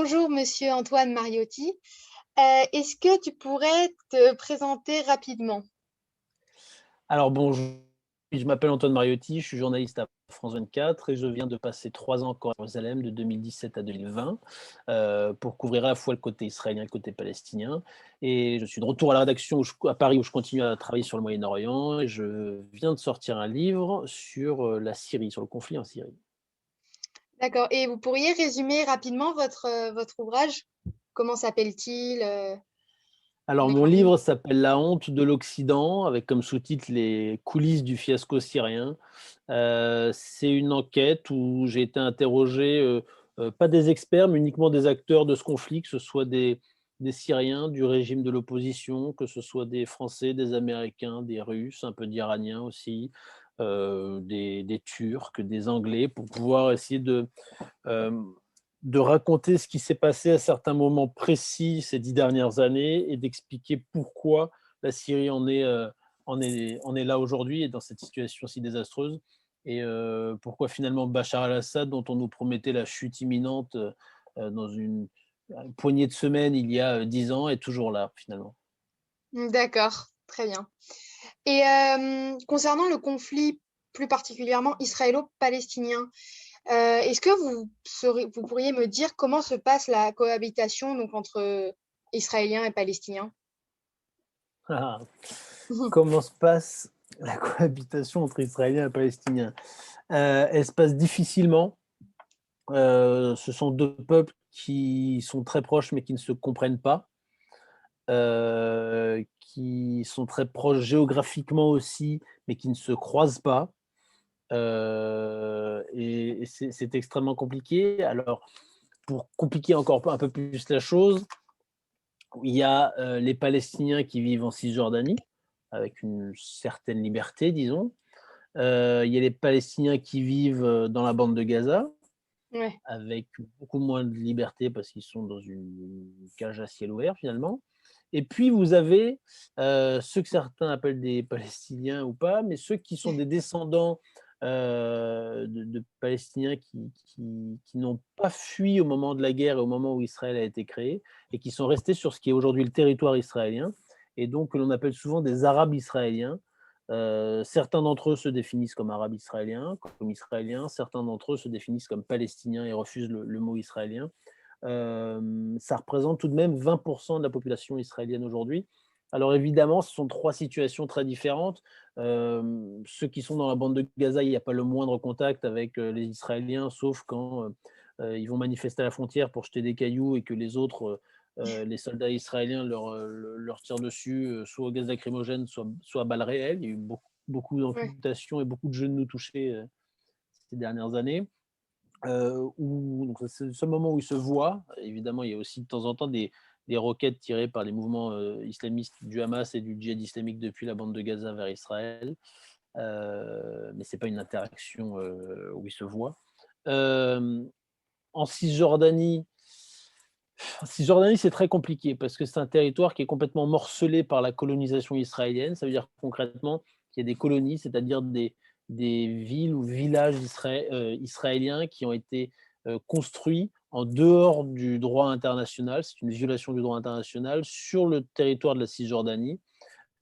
Bonjour, monsieur Antoine Mariotti. Est-ce que tu pourrais te présenter rapidement? Alors bonjour, je m'appelle Antoine Mariotti, je suis journaliste à France 24 et je viens de passer 3 ans encore à Jérusalem de 2017 à 2020 pour couvrir à la fois le côté israélien et le côté palestinien. Et je suis de retour à la rédaction à Paris où je continue à travailler sur le Moyen-Orient et je viens de sortir un livre sur la Syrie, sur le conflit en Syrie. D'accord. Et vous pourriez résumer rapidement votre ouvrage? Comment s'appelle-t-il, en Alors mon grande ligne? livre s'appelle La honte de l'Occident, avec comme sous-titre les coulisses du fiasco syrien. C'est une enquête où j'ai été interrogé, pas des experts, mais uniquement des acteurs de ce conflit, que ce soit des Syriens, du régime de l'opposition, que ce soit des Français, des Américains, des Russes, un peu d'Iraniens aussi, des Turcs, des Anglais, pour pouvoir essayer de raconter ce qui s'est passé à certains moments précis ces 10 dernières années et d'expliquer pourquoi la Syrie en est là aujourd'hui et dans cette situation si désastreuse et pourquoi finalement Bachar al-Assad, dont on nous promettait la chute imminente, dans une poignée de semaines il y a, 10 ans, est toujours là finalement. D'accord, très bien. Et concernant le conflit plus particulièrement israélo-palestinien, est-ce que vous pourriez me dire comment se passe la cohabitation donc entre Israéliens et Palestiniens? Comment se passe la cohabitation entre Israéliens et Palestiniens? Elle se passe difficilement. Ce sont 2 peuples qui sont très proches, mais qui ne se comprennent pas, qui sont très proches géographiquement aussi, mais qui ne se croisent pas, et c'est extrêmement compliqué. Alors, pour compliquer encore un peu plus la chose, il y a, les Palestiniens qui vivent en Cisjordanie, avec une certaine liberté, disons. Il y a les Palestiniens qui vivent, dans la bande de Gaza, Ouais, avec beaucoup moins de liberté parce qu'ils sont dans une cage à ciel ouvert finalement. Et puis vous avez, ceux que certains appellent des Palestiniens ou pas, mais ceux qui sont des descendants, de Palestiniens qui n'ont pas fui au moment de la guerre et au moment où Israël a été créé et qui sont restés sur ce qui est aujourd'hui le territoire israélien et donc que l'on appelle souvent des Arabes israéliens. Certains d'entre eux se définissent comme arabes israéliens, comme israéliens, certains d'entre eux se définissent comme palestiniens et refusent le mot israélien. Ça représente tout de même 20 de la population israélienne aujourd'hui. Alors évidemment, ce sont 3 situations très différentes. Ceux qui sont dans la bande de Gaza, il n'y a pas le moindre contact avec, les Israéliens, sauf quand, ils vont manifester à la frontière pour jeter des cailloux et que les autres, les soldats israéliens leur tirent dessus, soit au gaz lacrymogène, soit à balles réelles. Il y a eu beaucoup ouais. d'amputations et beaucoup de genoux touchés, ces dernières années. Donc c'est le seul moment où ils se voient. Évidemment, il y a aussi de temps en temps des roquettes tirées par les mouvements, islamistes du Hamas et du Djihad islamique depuis la bande de Gaza vers Israël. Mais c'est pas une interaction, où ils se voient. Hem, En Cisjordanie, c'est très compliqué parce que c'est un territoire qui est complètement morcelé par la colonisation israélienne. Ça veut dire concrètement qu'il y a des colonies, c'est-à-dire des villes ou villages israéliens qui ont été, construits en dehors du droit international. C'est une violation du droit international sur le territoire de la Cisjordanie.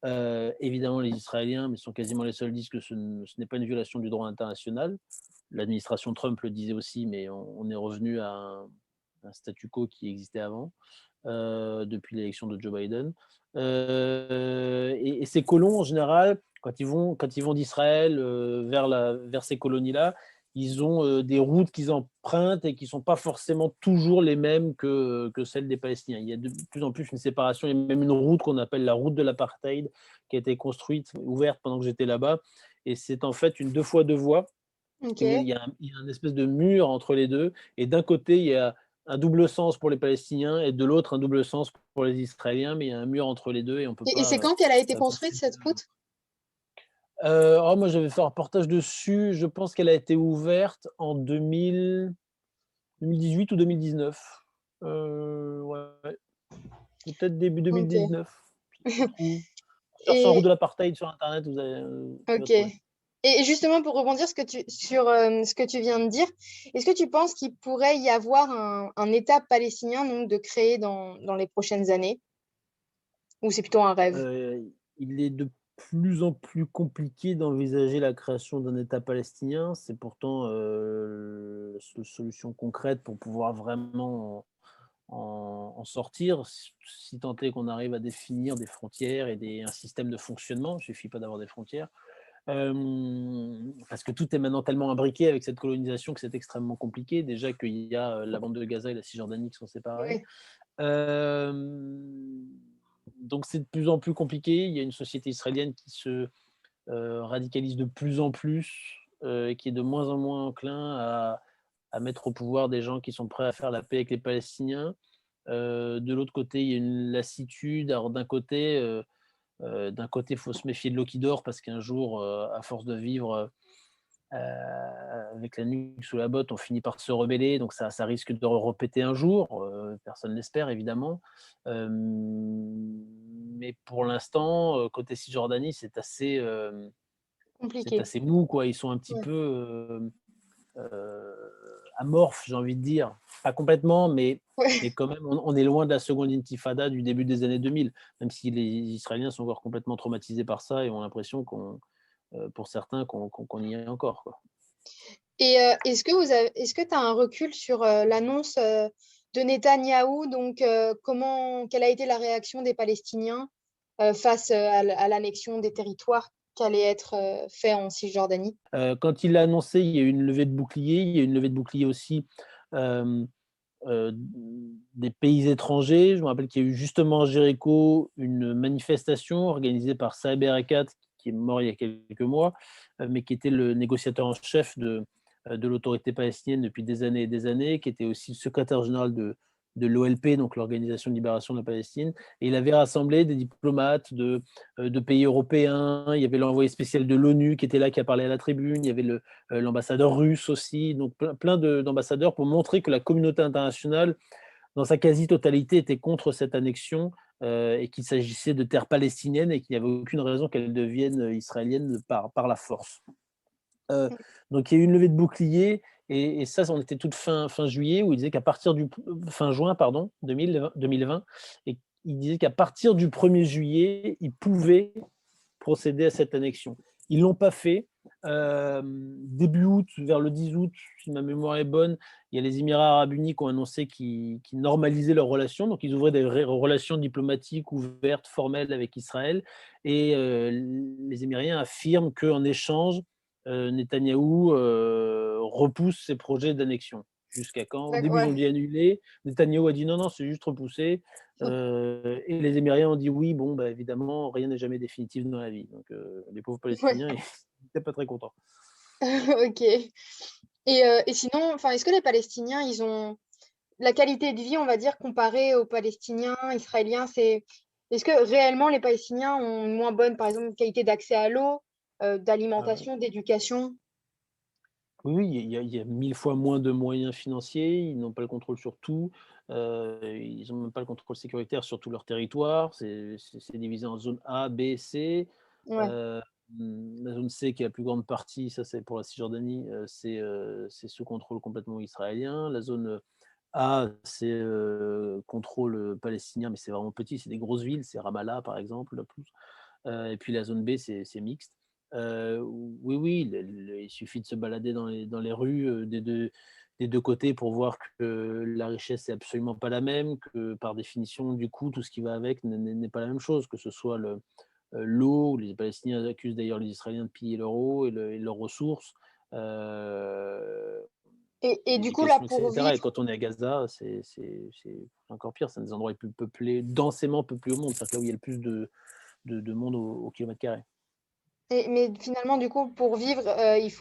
Évidemment, les Israéliens, mais sont quasiment les seuls, disent que ce n'est pas une violation du droit international. L'administration Trump le disait aussi, mais on est revenu à un statu quo qui existait avant, depuis l'élection de Joe Biden. Et ces colons, en général, quand ils vont d'Israël vers ces colonies-là, ils ont des routes qu'ils empruntent et qui ne sont pas forcément toujours les mêmes que celles des Palestiniens. Il y a de plus en plus une séparation. Il y a même une route qu'on appelle la route de l'apartheid qui a été construite, ouverte pendant que j'étais là-bas. Et c'est en fait une 2 fois 2 voies. Et OK. il y a un espèce de mur entre les deux. Et d'un côté, il y a un double sens pour les Palestiniens et de l'autre, un double sens pour les Israéliens, mais il y a un mur entre les deux et on ne peut Et c'est pas quand qu'elle a été construite, passer. cette route? Moi, j'avais fait un reportage dessus. Je pense qu'elle a été ouverte en 2018 ou 2019. Ouais, peut-être début OK. 2019. Si tu trouves, cherche en route Et de l'apartheid sur internet, tu vas OK. trouver. Et justement, pour rebondir sur ce que tu viens de dire, est-ce que tu penses qu'il pourrait y avoir un État palestinien donc, de créer dans les prochaines années? Ou c'est plutôt un rêve? Il est de plus en plus compliqué d'envisager la création d'un État palestinien. C'est pourtant, la seule solution concrète pour pouvoir vraiment en sortir, si tant est qu'on arrive à définir des frontières et un système de fonctionnement. Il ne suffit pas d'avoir des frontières. Parce que tout est maintenant tellement imbriqué avec cette colonisation que c'est extrêmement compliqué. Déjà qu'il y a la bande de Gaza et la Cisjordanie qui sont séparées. Oui, Donc c'est de plus en plus compliqué. Il y a une société israélienne qui se radicalise de plus en plus et qui est de moins en moins enclin à mettre au pouvoir des gens qui sont prêts à faire la paix avec les Palestiniens. De l'autre côté, il y a une lassitude. Alors d'un côté, il faut se méfier de l'eau qui dort parce qu'un jour, à force de vivre avec la nuque sous la botte, on finit par se rebeller, donc ça risque de répéter un jour, personne l'espère évidemment. Mais pour l'instant, côté Cisjordanie, c'est compliqué. assez mou, quoi. Ils sont un petit Ouais. peu amorphes, j'ai envie de dire. Pas complètement, mais Ouais. quand même, on est loin de la seconde intifada du début des années 2000, même si les Israéliens sont encore complètement traumatisés par ça et ont l'impression pour certains, qu'on y est encore, quoi. Et est-ce que tu as un recul sur l'annonce de Netanyahou, donc quelle a été la réaction des Palestiniens face à l'annexion des territoires qui allait être fait en Cisjordanie? Quand il l'a annoncé, il y a eu une levée de bouclier. Il y a eu une levée de bouclier aussi euh, euh, des pays étrangers. Je me rappelle qu'il y a eu justement à Jéricho une manifestation organisée par Saeb Erekat, qui est mort il y a quelques mois, mais qui était le négociateur en chef de l'autorité palestinienne depuis des années et des années, qui était aussi le secrétaire général de l'OLP, donc l'Organisation de libération de la Palestine. Et il avait rassemblé des diplomates de pays européens. Il y avait l'envoyé spécial de l'ONU qui était là, qui a parlé à la tribune. Il y avait l'ambassadeur russe aussi. Donc plein d'ambassadeurs pour montrer que la communauté internationale, dans sa quasi-totalité, était contre cette annexion et qu'il s'agissait de terres palestiniennes et qu'il n'y avait aucune raison qu'elles deviennent israéliennes par la force. Euh, donc il y a eu une levée de bouclier et ça, on était toute fin juillet où il disait qu'à partir du fin juin, pardon, 2020, et il disait qu'à partir du 1er juillet, il pouvait procéder à cette annexion. Ils ne l'ont pas fait. Début août, vers le 10 août, si ma mémoire est bonne, il y a les Émirats arabes unis qui ont annoncé qu'ils normalisaient leurs relations. Donc, ils ouvraient des relations diplomatiques ouvertes, formelles avec Israël. Et les Émiriens affirment qu'en échange, Netanyahou repousse ses projets d'annexion. Jusqu'à quand? Au début, ils ont Ouais. dit annuler. Netanyahou a dit non, non, c'est juste repoussé. Et les Émiriens ont dit oui, bon, bah, évidemment, rien n'est jamais définitif dans la vie. Donc, les pauvres Ouais. Palestiniens, ils n'étaient pas très contents. Ok. Et sinon, enfin, est-ce que les Palestiniens, ils ont la qualité de vie, on va dire, comparée aux Palestiniens, Israéliens, est-ce que réellement les Palestiniens ont une moins bonne, par exemple, qualité d'accès à l'eau, Euh, d'alimentation, d'éducation? oui, oui, il y a 1000 fois moins de moyens financiers, ils n'ont pas le contrôle sur tout, ils n'ont même pas le contrôle sécuritaire sur tout leur territoire, c'est divisé en zone A, B, C. Ouais. Euh, la zone C, qui est la plus grande partie, ça c'est pour la Cisjordanie, c'est sous contrôle complètement israélien. La zone A, c'est contrôle palestinien, mais c'est vraiment petit, c'est des grosses villes, c'est Ramallah par exemple, la plus. Et puis la zone B, c'est mixte. Oui, oui, il suffit de se balader dans les rues des deux côtés pour voir que la richesse n'est absolument pas la même, que par définition, du coup, tout ce qui va avec n'est pas la même chose, que ce soit l'eau, les Palestiniens accusent d'ailleurs les Israéliens de piller leur eau et leurs ressources, euh, Et du coup, là, l'éducation, pour etc. Et vivre, quand on est à Gaza, c'est encore pire, c'est un des endroits les plus peuplés, densément peuplés au monde, c'est là où il y a le plus de monde au kilomètre carré. mais finalement, du coup, pour vivre, ils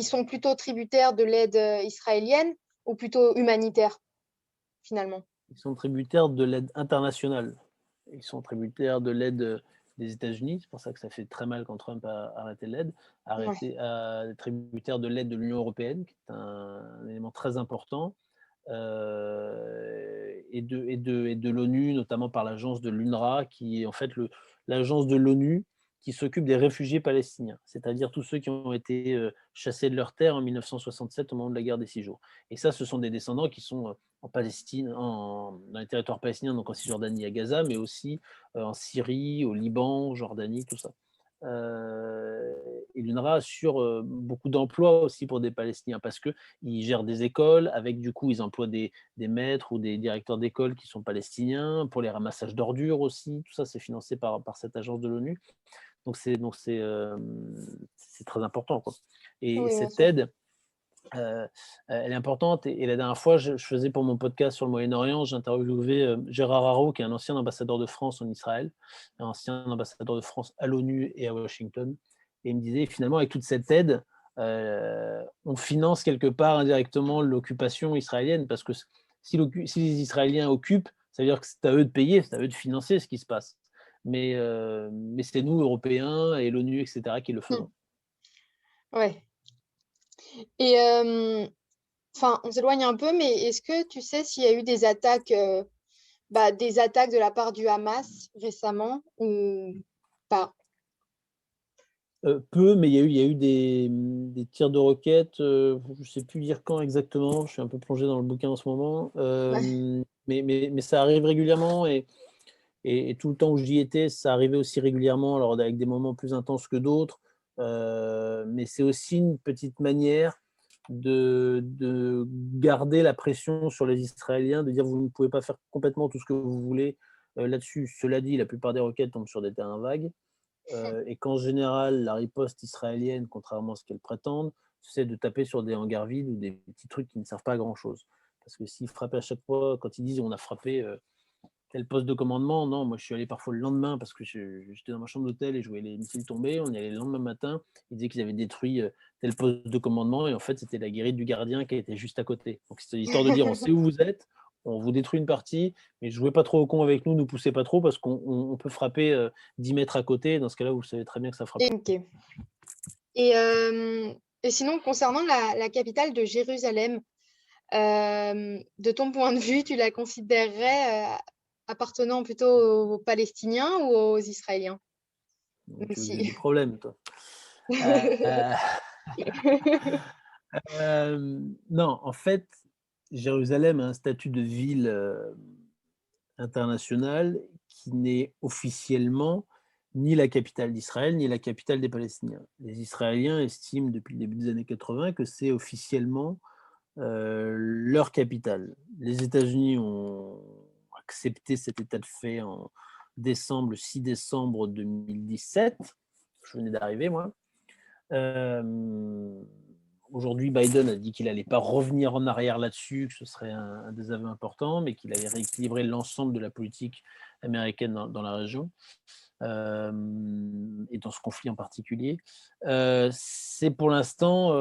sont plutôt tributaires de l'aide israélienne ou plutôt humanitaire, finalement? Ils sont tributaires de l'aide internationale. Ils sont tributaires de l'aide des États-Unis. C'est pour ça que ça fait très mal quand Trump a arrêté l'aide. Ouais. Tributaires de l'aide de l'Union européenne, qui est un élément très important, et de l'ONU, notamment par l'agence de l'UNRWA, qui est en fait l'agence de l'ONU qui s'occupe des réfugiés palestiniens, c'est-à-dire tous ceux qui ont été chassés de leur terre en 1967 au moment de la guerre des 6 jours. Et ça, ce sont des descendants qui sont en Palestine, dans les territoires palestiniens, donc en Cisjordanie, à Gaza, mais aussi en Syrie, au Liban, en Jordanie, tout ça. Et l'UNRWA assure beaucoup d'emplois aussi pour des Palestiniens parce qu'ils gèrent des écoles, avec du coup, ils emploient des maîtres ou des directeurs d'école qui sont palestiniens, pour les ramassages d'ordures aussi, tout ça c'est financé par cette agence de l'ONU. C'est très important, quoi. Et Oui, bien cette sûr. aide, elle est importante. Et la dernière fois, je faisais pour mon podcast sur le Moyen-Orient, j'interviewais Gérard Haro, qui est un ancien ambassadeur de France en Israël, un ancien ambassadeur de France à l'ONU et à Washington. Et il me disait, finalement, avec toute cette aide, on finance quelque part indirectement l'occupation israélienne, parce que si les Israéliens occupent, ça veut dire que c'est à eux de payer, c'est à eux de financer ce qui se passe. Mais c'est nous, Européens et l'ONU, etc., qui le faisons. Ouais. Et enfin, on s'éloigne un peu, mais est-ce que tu sais s'il y a eu des attaques de la part du Hamas récemment ou pas? Peu, mais il y a eu des tirs de roquettes, je ne sais plus dire quand exactement, je suis un peu plongé dans le bouquin en ce moment, Ouais. mais ça arrive régulièrement et tout le temps où j'y étais, ça arrivait aussi régulièrement, alors avec des moments plus intenses que d'autres, mais c'est aussi une petite manière de garder la pression sur les Israéliens, de dire: «Vous ne pouvez pas faire complètement tout ce que vous voulez, là-dessus». Cela dit, la plupart des roquettes tombent sur des terrains vagues. Et qu'en général, la riposte israélienne, contrairement à ce qu'elle prétende, c'est de taper sur des hangars vides ou des petits trucs qui ne servent pas à grand-chose. Parce que s'ils frappaient à chaque fois, quand ils disent on a frappé tel poste de commandement, non, moi je suis allé parfois le lendemain parce que j'étais dans ma chambre d'hôtel et je voyais les missiles tomber. On y allait le lendemain matin, ils disaient qu'ils avaient détruit tel poste de commandement et en fait c'était la guérite du gardien qui était juste à côté. Donc c'était histoire de dire on sait où vous êtes, on vous détruit une partie, mais jouez pas trop au con avec nous, ne poussez pas trop parce qu'on peut frapper 10 mètres à côté. Dans ce cas-là, vous savez très bien que ça frappe. Ok. Et, et sinon, concernant la capitale de Jérusalem, de ton point de vue, tu la considérerais appartenant plutôt aux Palestiniens ou aux Israéliens? Même Tu veux que j'ai si... des problèmes, toi. Euh, non, en fait, Jérusalem a un statut de ville internationale qui n'est officiellement ni la capitale d'Israël, ni la capitale des Palestiniens. Les Israéliens estiment depuis le début des années 80 que c'est officiellement leur capitale. Les États-Unis ont accepté cet état de fait en décembre, le 6 décembre 2017. Je venais d'arriver, moi. Aujourd'hui, Biden a dit qu'il n'allait pas revenir en arrière là-dessus, que ce serait un désaveu important, mais qu'il allait rééquilibrer l'ensemble de la politique américaine dans la région et dans ce conflit en particulier. C'est pour l'instant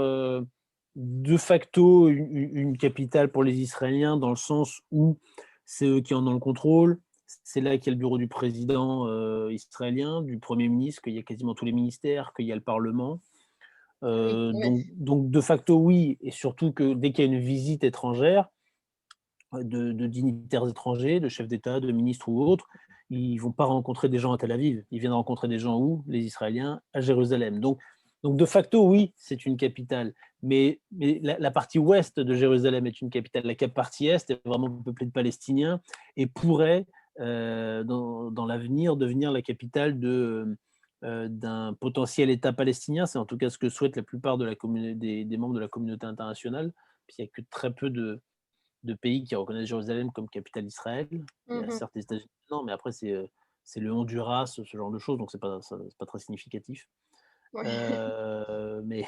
de facto une capitale pour les Israéliens dans le sens où c'est eux qui en ont le contrôle. C'est là qu'il y a le bureau du président israélien, du Premier ministre, qu'il y a quasiment tous les ministères, qu'il y a le Parlement. Oui, oui. Donc, de facto, oui, et surtout que dès qu'il y a une visite étrangère, de dignitaires étrangers, de chefs d'État, de ministres ou autres, ils ne vont pas rencontrer des gens à Tel Aviv. Ils viennent rencontrer des gens où? Les Israéliens, à Jérusalem. Donc de facto, oui, c'est une capitale. Mais la partie ouest de Jérusalem est une capitale. La partie est est vraiment peuplée de Palestiniens et pourrait, dans l'avenir, devenir la capitale d'un potentiel État palestinien. C'est en tout cas ce que souhaitent la plupart des membres de la communauté internationale. Puis il n'y a que très peu de pays qui reconnaissent Jérusalem comme capitale d'Israël. Il y a certes les États-Unis, non, mais après, c'est le Honduras, ce genre de choses, donc c'est pas très significatif. Ouais. Mais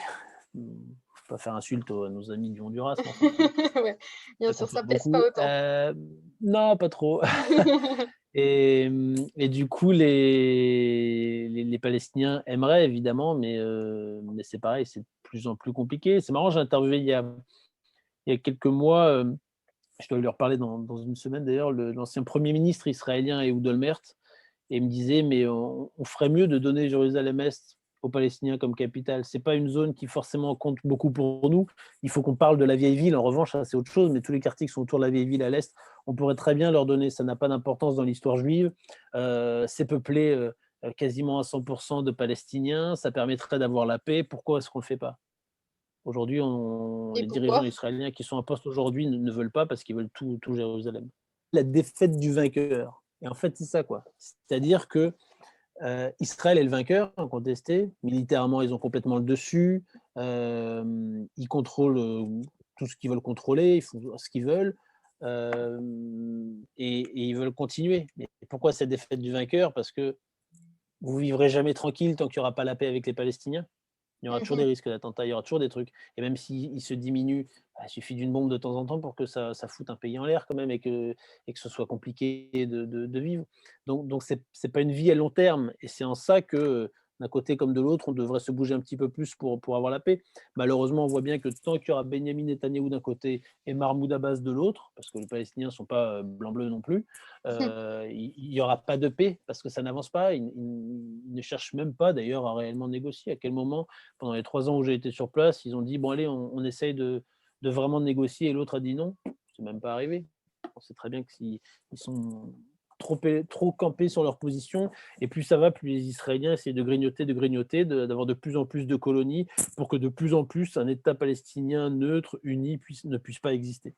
faut pas faire insulte à nos amis du Honduras, mais enfin, Ouais. Bien ça sûr, compte ça pèse pas beaucoup. autant. Non, pas trop. Et du coup, les Palestiniens aimeraient évidemment, mais c'est pareil, c'est de plus en plus compliqué. C'est marrant, j'ai interviewé il y a quelques mois, je dois lui reparler dans une semaine d'ailleurs, l'ancien Premier ministre israélien Ehud Olmert, et il me disait, mais on ferait mieux de donner Jérusalem-Est aux Palestiniens comme capitale. C'est pas une zone qui forcément compte beaucoup pour nous. Il faut qu'on parle de la vieille ville. En revanche, ça c'est autre chose, mais tous les quartiers qui sont autour de la vieille ville à l'Est, on pourrait très bien leur donner. Ça n'a pas d'importance dans l'histoire juive. C'est peuplé quasiment à 100% de Palestiniens, ça permettrait d'avoir la paix. Pourquoi est-ce qu'on ne le fait pas? Aujourd'hui, Et les dirigeants pourquoi? israéliens qui sont en poste aujourd'hui ne veulent pas parce qu'ils veulent tout Jérusalem. La défaite du vainqueur. Et en fait, c'est ça, quoi. C'est-à-dire que Israël est le vainqueur, incontesté. Militairement, ils ont complètement le dessus. Ils contrôlent tout ce qu'ils veulent contrôler, ils font ce qu'ils veulent. Et ils veulent continuer. Mais pourquoi cette défaite du vainqueur? Parce que vous vivrez jamais tranquille tant qu'il n'y aura pas la paix avec les Palestiniens. Il y aura toujours des Mhm. risques d'attentats, il y aura toujours des trucs. Et même s'ils se diminuent, il suffit d'une bombe de temps en temps pour que ça foute un pays en l'air quand même et que ce soit compliqué de vivre. Donc c'est pas une vie à long terme. Et c'est en ça que, d'un côté comme de l'autre, on devrait se bouger un petit peu plus pour avoir la paix. Malheureusement, on voit bien que tant qu'il y aura Benyamin Netanyahou d'un côté et Mahmoud Abbas de l'autre, parce que les Palestiniens ne sont pas blanc-bleu non plus, il n'y aura pas de paix parce que ça n'avance pas. Ils ne cherchent même pas d'ailleurs à réellement négocier. À quel moment pendant les 3 ans où j'ai été sur place, ils ont dit: «Bon allez, on essaye de vraiment négocier» et l'autre a dit: «Non». C'est même pas arrivé. On sait très bien que si ils sont trop campés sur leur position et plus ça va, plus les Israéliens essaient de grignoter, d'avoir de plus en plus de colonies pour que de plus en plus un État palestinien neutre, uni ne puisse pas exister.